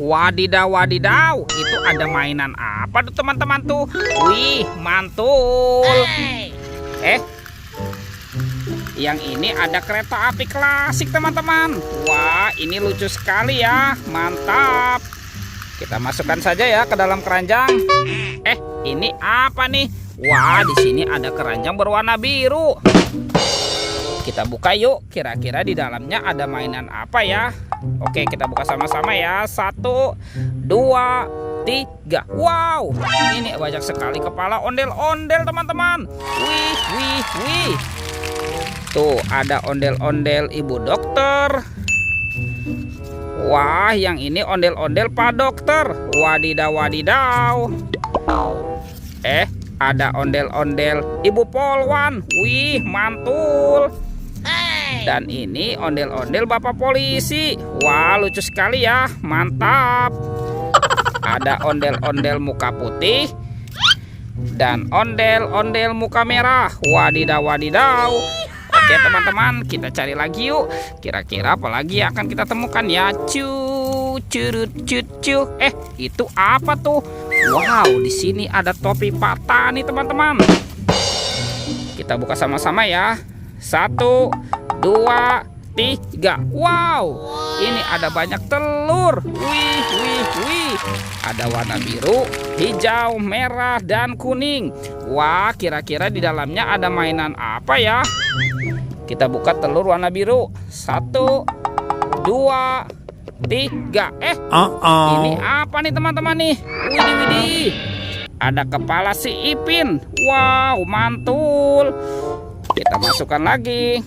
Wadidaw, wadidaw. Itu ada mainan apa tuh teman-teman tuh? Wih, mantul. Yang ini ada kereta api klasik teman-teman. Wah, ini lucu sekali ya. Mantap. Kita masukkan saja ya ke dalam keranjang. Ini apa nih? Wah, di sini ada keranjang berwarna biru. Kita buka yuk. Kira-kira di dalamnya ada mainan apa ya? Oke, kita buka sama-sama ya. 1, 2, 3. Wow, ini banyak sekali kepala ondel-ondel teman-teman. Wih, wih, wih. Tuh, ada ondel-ondel ibu dokter. Wah, yang ini ondel-ondel Pak Dokter. Wadidaw, wadidaw. Ada ondel-ondel Ibu Polwan. Wih, mantul. Dan ini ondel-ondel Bapak Polisi. Wah, lucu sekali ya. Mantap. Ada ondel-ondel muka putih dan ondel-ondel muka merah. Wadidaw, wadidaw. Oke teman-teman, kita cari lagi yuk. Kira-kira apa lagi yang akan kita temukan ya? Curut, cu. Itu apa tuh? Wow, di sini ada topi patah nih teman-teman. Kita buka sama-sama ya. 1, 2, 3. Wow, ini ada banyak telur. Wih, wih, wih. Ada warna biru, hijau, merah, dan kuning. Wah, kira-kira di dalamnya ada mainan apa ya? Kita buka telur warna biru. 1, 2, 3. Ini apa nih teman-teman nih? Widih, widih. Ada kepala si Ipin. Wow, mantul. Kita masukkan lagi.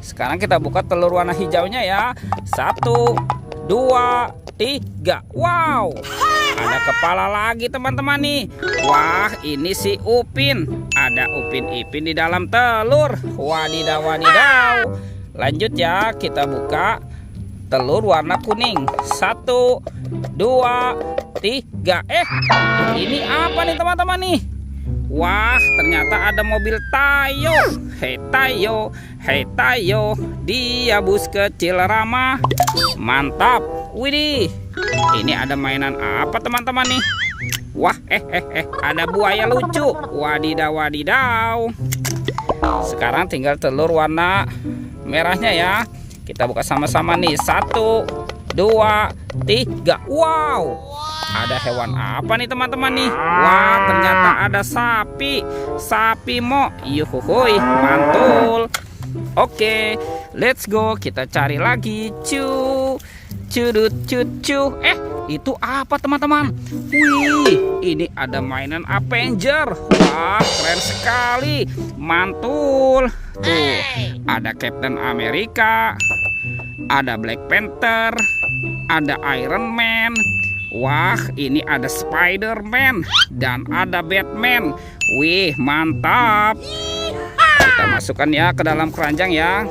Sekarang kita buka telur warna hijaunya ya. 1, 2, 3. Wow, ada kepala lagi teman-teman nih. Wah, ini si Upin. Ada Upin Ipin di dalam telur. Wadidaw, wadidaw. Lanjut ya, kita buka telur warna kuning. 1, 2, 3. Ini apa nih teman-teman nih? Wah, ternyata ada mobil Tayo. Hei Tayo, hei Tayo, dia bus kecil ramah. Mantap. Widih, ini ada mainan apa teman-teman nih? Wah, ada buaya lucu. Wadidaw, wadidaw. Sekarang tinggal telur warna merahnya ya. Kita buka sama-sama nih. 1, 2, 3. Wow, ada hewan apa nih teman-teman nih? Wah, ternyata ada sapi. Sapi mo. Yuhuhuy, mantul. Oke, let's go. Kita cari lagi. Curut, cucu. Itu apa teman-teman? Wih, ini ada mainan Avenger. Wah, keren sekali. Mantul. Tuh, ada Captain America, ada Black Panther, ada Iron Man. Wah, ini ada Spider-Man dan ada Batman. Wih, mantap. Kita masukkan ya ke dalam keranjang ya.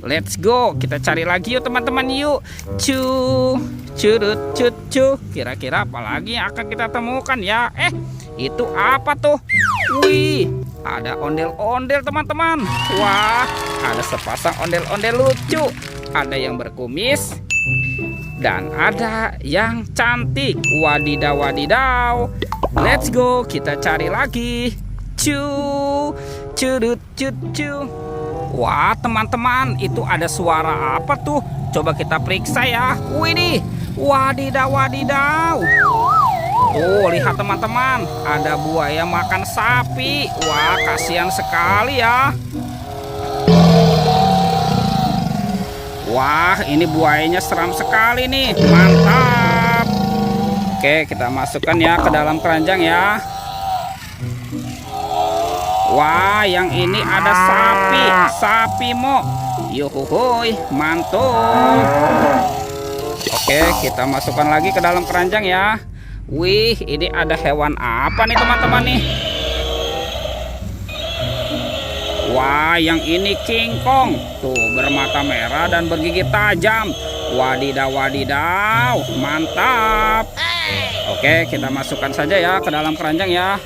Let's go. Kita cari lagi yuk teman-teman yuk. Curut, cucu. Kira-kira apa lagi yang akan kita temukan ya? Itu apa tuh? Wih, ada ondel-ondel teman-teman. Wah, ada sepasang ondel-ondel lucu. Ada yang berkumis dan ada yang cantik. Wadidaw, wadidaw. Let's go. Kita cari lagi. Curut, cucu. Wah teman-teman, itu ada suara apa tuh? Coba kita periksa ya. Widih, wadidaw, wadidaw. Tuh, lihat teman-teman, ada buaya makan sapi. Wah, kasihan sekali ya. Wah, ini buayanya seram sekali nih. Mantap. Oke, kita masukkan ya ke dalam keranjang ya. Wah, yang ini ada sapi. Sapi mo. Yuhuhuy, mantul. Oke, kita masukkan lagi ke dalam keranjang ya. Wih, ini ada hewan apa nih teman-teman nih? Wah, yang ini King Kong. Tuh, bermata merah dan bergigi tajam. Wadidaw, wadidaw. Mantap. Oke, kita masukkan saja ya ke dalam keranjang ya.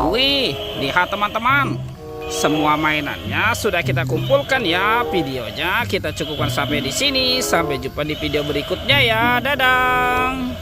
Wih, lihat teman-teman. Semua mainannya sudah kita kumpulkan ya. Videonya kita cukupkan sampai di sini. Sampai jumpa di video berikutnya ya. Dadah.